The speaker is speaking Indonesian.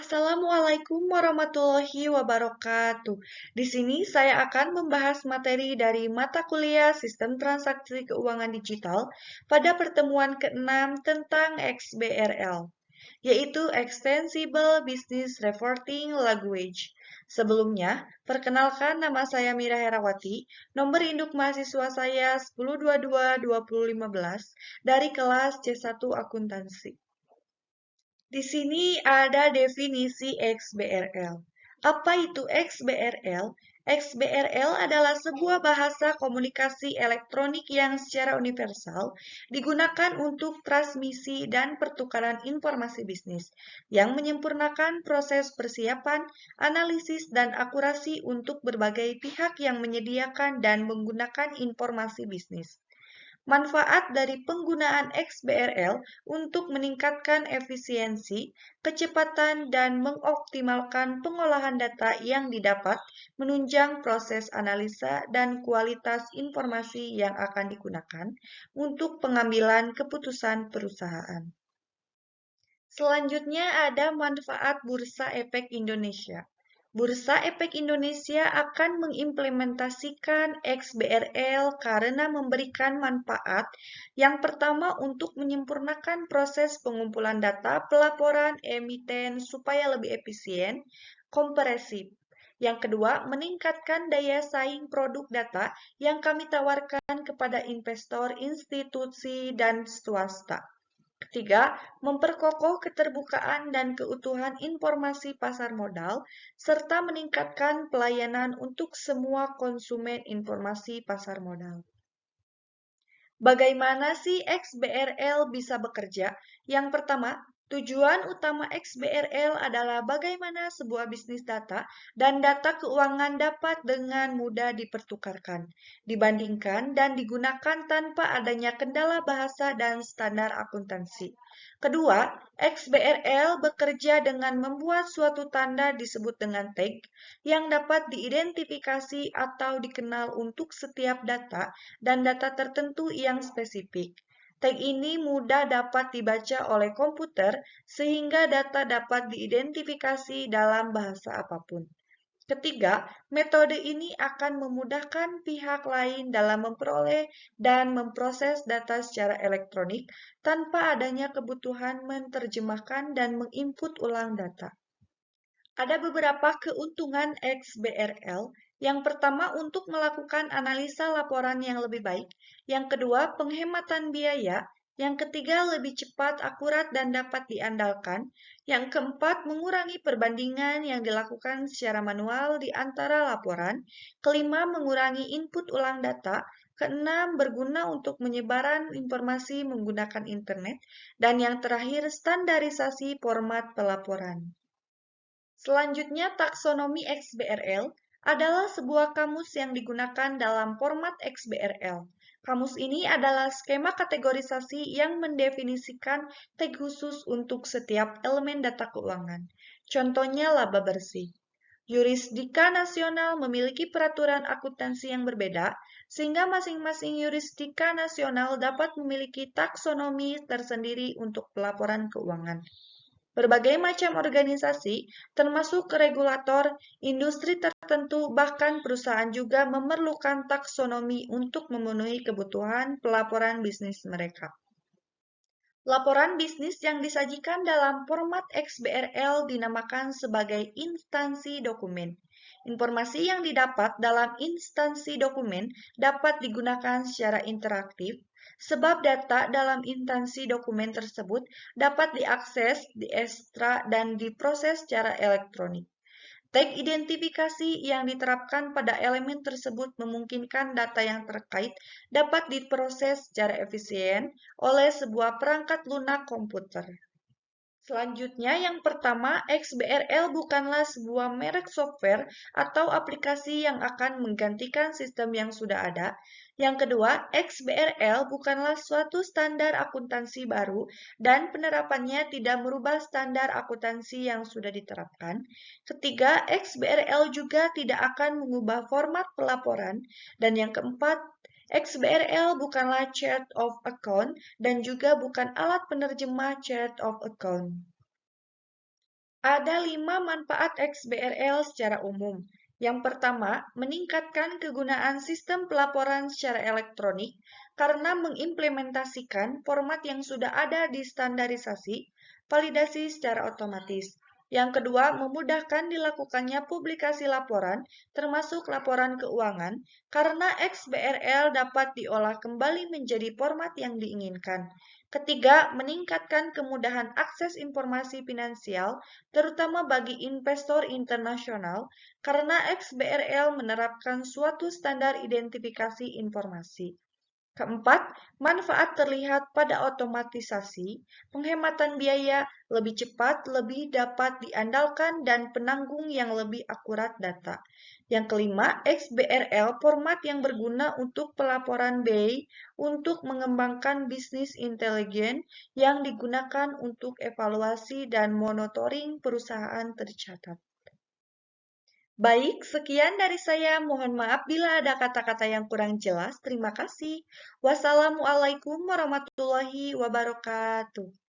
Assalamualaikum warahmatullahi wabarakatuh. Di sini saya akan membahas materi dari mata kuliah Sistem Transaksi Keuangan Digital pada pertemuan ke-6 tentang XBRL, yaitu Extensible Business Reporting Language. Sebelumnya, perkenalkan nama saya Mira Herawati, nomor induk mahasiswa saya 1022-2015 dari kelas C1 Akuntansi. Di sini ada definisi XBRL. Apa itu XBRL? XBRL adalah sebuah bahasa komunikasi elektronik yang secara universal digunakan untuk transmisi dan pertukaran informasi bisnis yang menyempurnakan proses persiapan, analisis, dan akurasi untuk berbagai pihak yang menyediakan dan menggunakan informasi bisnis. Manfaat dari penggunaan XBRL untuk meningkatkan efisiensi, kecepatan, dan mengoptimalkan pengolahan data yang didapat, menunjang proses analisa dan kualitas informasi yang akan digunakan untuk pengambilan keputusan perusahaan. Selanjutnya ada manfaat Bursa Efek Indonesia. Bursa Efek Indonesia akan mengimplementasikan XBRL karena memberikan manfaat yang pertama untuk menyempurnakan proses pengumpulan data pelaporan emiten supaya lebih efisien, kompresif. Yang kedua, meningkatkan daya saing produk data yang kami tawarkan kepada investor, institusi, dan swasta. Ketiga, memperkokoh keterbukaan dan keutuhan informasi pasar modal, serta meningkatkan pelayanan untuk semua konsumen informasi pasar modal. Bagaimana sih XBRL bisa bekerja? Yang pertama, tujuan utama XBRL adalah bagaimana sebuah bisnis data dan data keuangan dapat dengan mudah dipertukarkan, dibandingkan dan digunakan tanpa adanya kendala bahasa dan standar akuntansi. Kedua, XBRL bekerja dengan membuat suatu tanda disebut dengan tag yang dapat diidentifikasi atau dikenal untuk setiap data dan data tertentu yang spesifik. Tag ini mudah dapat dibaca oleh komputer sehingga data dapat diidentifikasi dalam bahasa apapun. Ketiga, metode ini akan memudahkan pihak lain dalam memperoleh dan memproses data secara elektronik tanpa adanya kebutuhan menerjemahkan dan menginput ulang data. Ada beberapa keuntungan XBRL. Yang pertama, untuk melakukan analisa laporan yang lebih baik. Yang kedua, penghematan biaya. Yang ketiga, lebih cepat, akurat, dan dapat diandalkan. Yang keempat, mengurangi perbandingan yang dilakukan secara manual di antara laporan. Kelima, mengurangi input ulang data. Keenam, berguna untuk penyebaran informasi menggunakan internet. Dan yang terakhir, standarisasi format pelaporan. Selanjutnya, taksonomi XBRL adalah sebuah kamus yang digunakan dalam format XBRL. Kamus ini adalah skema kategorisasi yang mendefinisikan tag khusus untuk setiap elemen data keuangan. Contohnya laba bersih. Yurisdika nasional memiliki peraturan akuntansi yang berbeda, sehingga masing-masing yurisdika nasional dapat memiliki taksonomi tersendiri untuk pelaporan keuangan. Berbagai macam organisasi, termasuk regulator, industri tertentu, bahkan perusahaan juga memerlukan taksonomi untuk memenuhi kebutuhan pelaporan bisnis mereka. Laporan bisnis yang disajikan dalam format XBRL dinamakan sebagai instansi dokumen. Informasi yang didapat dalam instansi dokumen dapat digunakan secara interaktif, sebab data dalam instansi dokumen tersebut dapat diakses, diekstrak, dan diproses secara elektronik. Tag identifikasi yang diterapkan pada elemen tersebut memungkinkan data yang terkait dapat diproses secara efisien oleh sebuah perangkat lunak komputer. Selanjutnya, yang pertama, XBRL bukanlah sebuah merek software atau aplikasi yang akan menggantikan sistem yang sudah ada. Yang kedua, XBRL bukanlah suatu standar akuntansi baru dan penerapannya tidak merubah standar akuntansi yang sudah diterapkan. Ketiga, XBRL juga tidak akan mengubah format pelaporan. Dan yang keempat, XBRL bukanlah chart of account dan juga bukan alat penerjemah chart of account. Ada 5 manfaat XBRL secara umum. Yang pertama, meningkatkan kegunaan sistem pelaporan secara elektronik karena mengimplementasikan format yang sudah ada di standarisasi, validasi secara otomatis. Yang kedua, memudahkan dilakukannya publikasi laporan, termasuk laporan keuangan, karena XBRL dapat diolah kembali menjadi format yang diinginkan. Ketiga, meningkatkan kemudahan akses informasi finansial terutama bagi investor internasional, karena XBRL menerapkan suatu standar identifikasi informasi. Keempat, manfaat terlihat pada otomatisasi, penghematan biaya lebih cepat, lebih dapat diandalkan, dan penanggung yang lebih akurat data. Yang kelima, XBRL format yang berguna untuk pelaporan BI untuk mengembangkan bisnis intelijen yang digunakan untuk evaluasi dan monitoring perusahaan tercatat. Baik, sekian dari saya. Mohon maaf bila ada kata-kata yang kurang jelas. Terima kasih. Wassalamualaikum warahmatullahi wabarakatuh.